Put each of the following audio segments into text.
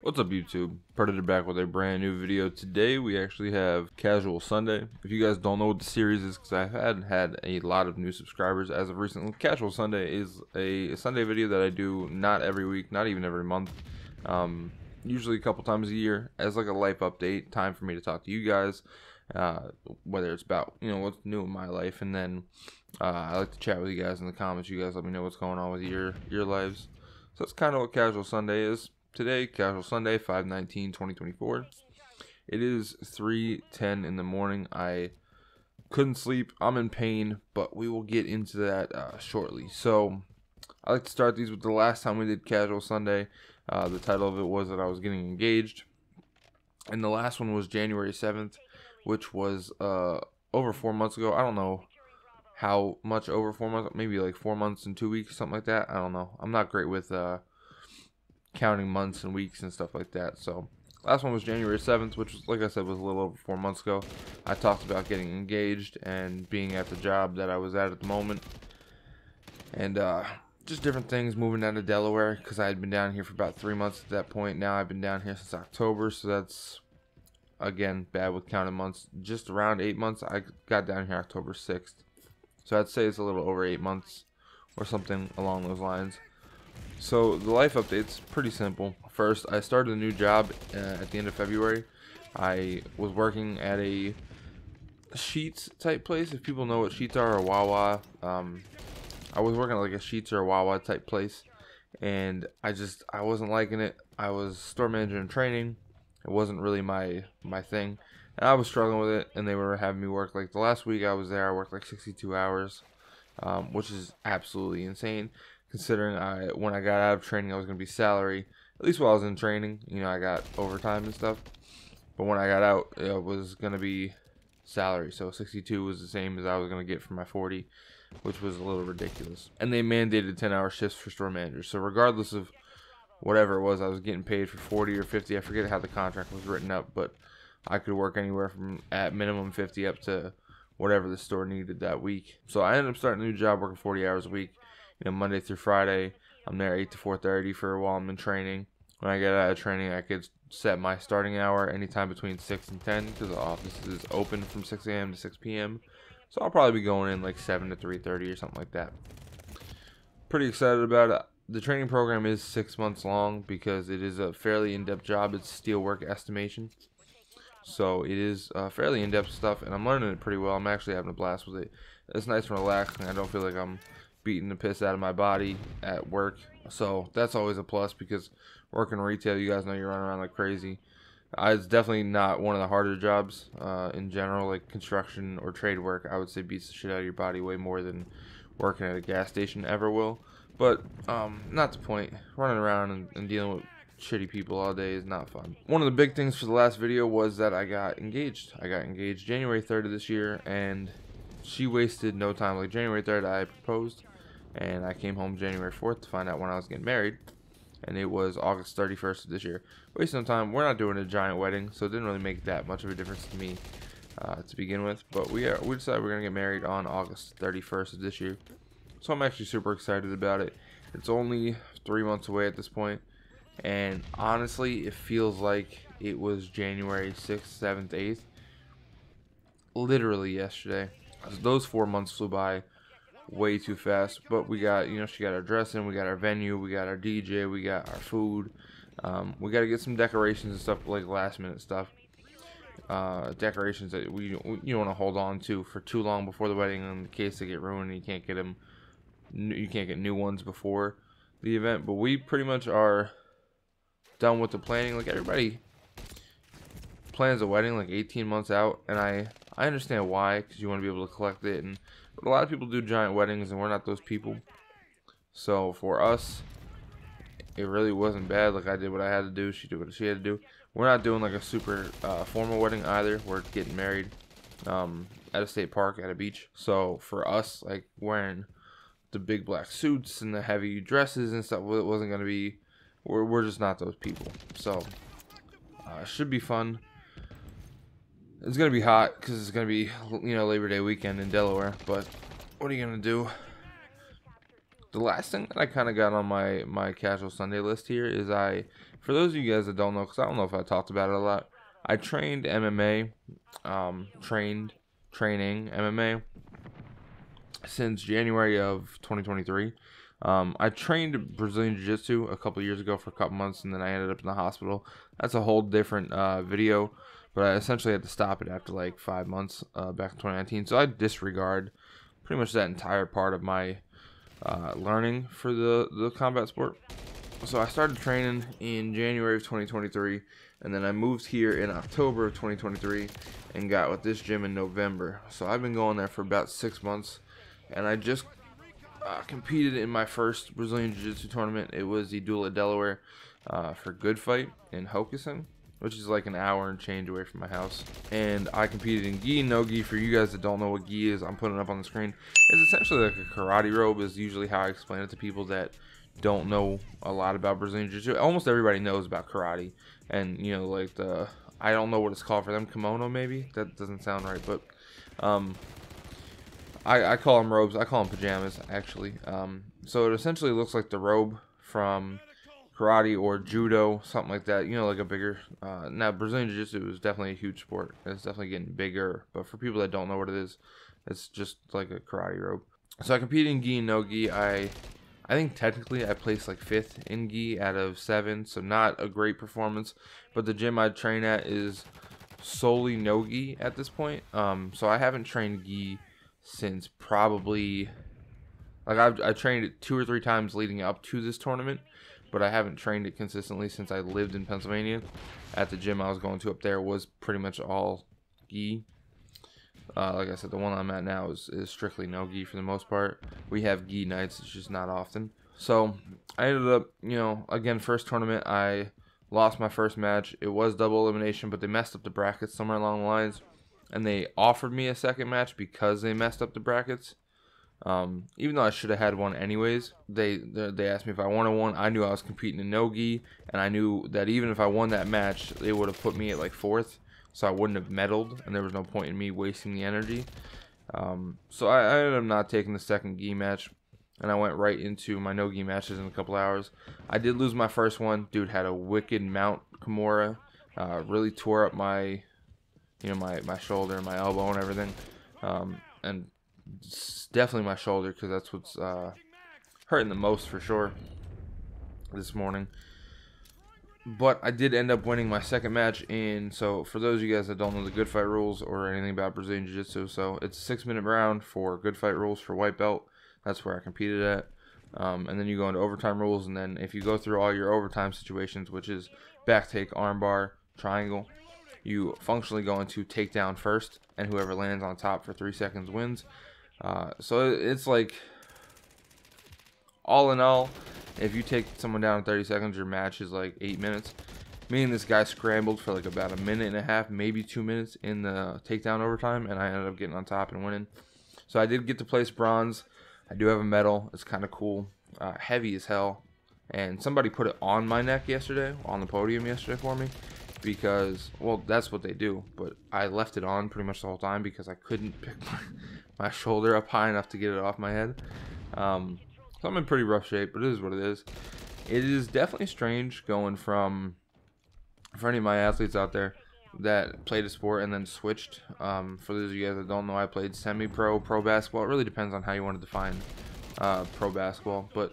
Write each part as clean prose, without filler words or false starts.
What's up, YouTube? Predator back with a brand new video. Today we actually have Casual Sunday. If you guys don't know what the series is, because I had a lot of new subscribers as of recently, Casual Sunday is a Sunday video that I do not every week, not even every month, usually a couple times a year as like a life update, time for me to talk to you guys, whether it's about what's new in my life, and then I like to chat with you guys in the comments. You guys let me know what's going on with your lives. So that's kind of what Casual Sunday is. Today, Casual Sunday, 5/19/2024. It is 3:10 in the morning. I couldn't sleep. I'm in pain, but we will get into that shortly. So, I like to start these with the last time we did Casual Sunday. The title of it was that I was getting engaged. And the last one was January 7th, which was over 4 months ago. I don't know how much over 4 months. Maybe like 4 months and 2 weeks, something like that. I don't know. I'm not great with counting months and weeks and stuff like that. So last one was January 7th, which was, like I said, was a little over 4 months ago. I talked about getting engaged and being at the job that I was at the moment, and just different things, moving down to Delaware because I had been down here for about 3 months at that point. Now I've been down here since October, so that's, again, bad with counting months. Just around 8 months. I got down here October 6th, so I'd say it's a little over 8 months or something along those lines. So the life update's pretty simple. First, I started a new job at the end of February. I was working at a Sheets type place. If people know what Sheets are, or Wawa, I was working at like a Sheets or a Wawa type place, and I wasn't liking it. I was store manager in training. It wasn't really my thing, and I was struggling with it. And they were having me work, like the last week I was there, I worked like 62 hours, which is absolutely insane, considering when I got out of training I was going to be salary. At least while I was in training, I got overtime and stuff, but when I got out it was going to be salary. So 62 was the same as I was going to get for my 40, which was a little ridiculous. And they mandated 10-hour shifts for store managers, so regardless of whatever it was, I was getting paid for 40 or 50. I forget how the contract was written up, but I could work anywhere from at minimum 50 up to whatever the store needed that week. So I ended up starting a new job working 40 hours a week, Monday through Friday. I'm there 8 to 4:30 for a while I'm in training. When I get out of training, I could set my starting hour anytime between 6 and 10 because the office is open from 6 a.m. to 6 p.m. So I'll probably be going in like 7 to 3:30 or something like that. Pretty excited about it. The training program is 6 months long because it is a fairly in-depth job. It's steelwork estimation. So it is fairly in-depth stuff, and I'm learning it pretty well. I'm actually having a blast with it. It's nice and relaxing. I don't feel like I'm beating the piss out of my body at work. So that's always a plus, because working retail, you guys know, you're running around like crazy. It's definitely not one of the harder jobs in general, like construction or trade work. I would say beats the shit out of your body way more than working at a gas station ever will. But not the point. Running around and dealing with shitty people all day is not fun. One of the big things for the last video was that I got engaged. I got engaged January 3rd of this year, and she wasted no time. Like January 3rd I proposed, and I came home January 4th to find out when I was getting married, and it was August 31st of this year. Wasting no time. We're not doing a giant wedding, so it didn't really make that much of a difference to me to begin with. But we decided we're gonna get married on August 31st of this year, so I'm actually super excited about it. It's only 3 months away at this point, and honestly, it feels like it was January 6th, 7th, 8th, literally yesterday. Those 4 months flew by way too fast. But we got, she got our dressing, we got our venue, we got our DJ, we got our food. We got to get some decorations and stuff, like last minute stuff. Decorations that you don't want to hold on to for too long before the wedding, in case they get ruined and you can't get new ones before the event. But we pretty much are done with the planning. Like, everybody plans a wedding like 18 months out, and I understand why, because you want to be able to collect it, but a lot of people do giant weddings, and we're not those people. So for us, it really wasn't bad. Like, I did what I had to do, she did what she had to do. We're not doing like a super formal wedding either. We're getting married at a state park at a beach. So for us, like, wearing the big black suits and the heavy dresses and stuff, it wasn't going to be, we're just not those people. So it should be fun. It's going to be hot because it's going to be, Labor Day weekend in Delaware. But what are you going to do? the last thing that I kind of got on my casual Sunday list here is for those of you guys that don't know, because I don't know if I talked about it a lot, I trained MMA, training MMA since January of 2023. I trained Brazilian Jiu-Jitsu a couple years ago for a couple months, and then I ended up in the hospital. That's a whole different video, but I essentially had to stop it after like 5 months back in 2019. So I disregard pretty much that entire part of my learning for the combat sport. So I started training in January of 2023, and then I moved here in October of 2023 and got with this gym in November. So I've been going there for about 6 months, and I just competed in my first Brazilian Jiu-Jitsu tournament. It was the Duel at Delaware for Good Fight in Hokushin, which is like an hour and change away from my house. And I competed in gi and no gi. For you guys that don't know what gi is, I'm putting it up on the screen. It's essentially like a karate robe, is usually how I explain it to people that don't know a lot about Brazilian Jiu-Jitsu. Almost everybody knows about karate, and you know, like I don't know what it's called for them, kimono maybe. That doesn't sound right, but I call them robes. I call them pajamas, actually. So it essentially looks like the robe from karate or judo, something like that. You know, like a bigger. Now, Brazilian Jiu-Jitsu is definitely a huge sport. It's definitely getting bigger. But for people that don't know what it is, it's just like a karate robe. So I competed in gi and no gi. I think technically I placed like 5th in gi out of 7, so not a great performance. But the gym I train at is solely no gi at this point. So I haven't trained gi since probably, like, I trained it 2 or 3 times leading up to this tournament, but I haven't trained it consistently since I lived in Pennsylvania. At the gym I was going to up there was pretty much all gi. Like I said, the one I'm at now is strictly no gi for the most part. We have gi nights, it's just not often. So I ended up, you know, again, first tournament, I lost my first match. It was double elimination, but they messed up the brackets somewhere along the lines, and they offered me a second match because they messed up the brackets. Even though I should have had one anyways, they asked me if I wanted one. I knew I was competing in no gi, and I knew that even if I won that match, they would have put me at like 4th. So I wouldn't have medaled, and there was no point in me wasting the energy. So I ended up not taking the second gi match, and I went right into my no gi matches in a couple hours. I did lose my first one. Dude had a wicked mount Kimura. Really tore up my, you know, my shoulder and my elbow and everything. And definitely my shoulder, because that's what's hurting the most for sure this morning. But I did end up winning my second match in, so for those of you guys that don't know the Good Fight rules or anything about Brazilian Jiu-Jitsu, so it's a 6-minute round for Good Fight rules for white belt. That's where I competed at. And then you go into overtime rules, and then if you go through all your overtime situations, which is back take, arm bar, triangle, you functionally go into takedown first, and whoever lands on top for 3 seconds wins. So it's like, all in all, if you take someone down in 30 seconds, your match is like 8 minutes. Me and this guy scrambled for like about 1.5 minutes, maybe 2 minutes in the takedown overtime, and I ended up getting on top and winning. So I did get to place bronze. I do have a medal. It's kind of cool. Heavy as hell. And somebody put it on my neck yesterday, on the podium yesterday for me, because, well, that's what they do. But I left it on pretty much the whole time because I couldn't pick my shoulder up high enough to get it off my head. So I'm in pretty rough shape, but it is what it is. It is definitely strange going from, for any of my athletes out there that played a sport and then switched. For those of you guys that don't know, I played semi-pro, pro basketball. It really depends on how you want to define pro basketball. But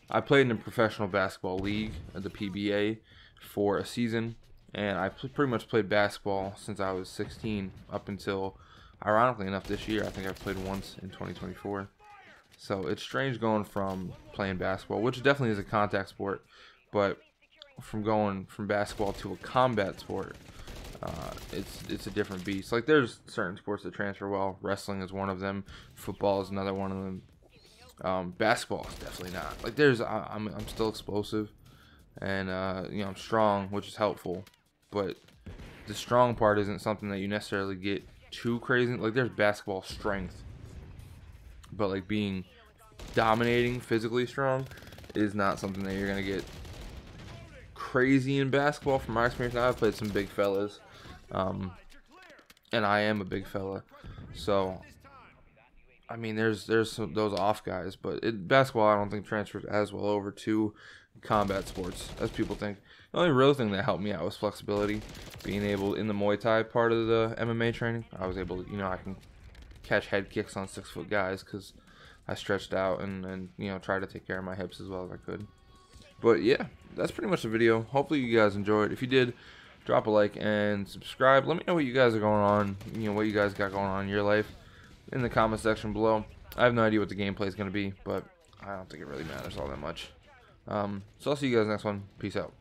I played in a professional basketball league, the PBA, for a season. And I pretty much played basketball since I was 16 up until, ironically enough, this year. I think I've played once in 2024. So it's strange going from playing basketball, which definitely is a contact sport, but from going from basketball to a combat sport, it's a different beast. Like, there's certain sports that transfer well. Wrestling is one of them. Football is another one of them. Basketball is definitely not. Like, I'm still explosive, and you know, I'm strong, which is helpful. But the strong part isn't something that you necessarily get too crazy. Like, there's basketball strength, but like being dominating, physically strong is not something that you're gonna get crazy in basketball. From my experience, now I've played some big fellas, and I am a big fella, so I mean, there's those off guys, but basketball I don't think transfers as well over to combat sports as people think. The only real thing that helped me out was flexibility, being able in the Muay Thai part of the MMA training. I was able to, I can catch head kicks on 6-foot guys because I stretched out and tried to take care of my hips as well as I could. But yeah, that's pretty much the video. Hopefully you guys enjoyed. If you did, drop a like and subscribe. Let me know what you guys are going on, what you guys got going on in your life in the comment section below. I have no idea what the gameplay is going to be, but I don't think it really matters all that much. So I'll see you guys next one. Peace out.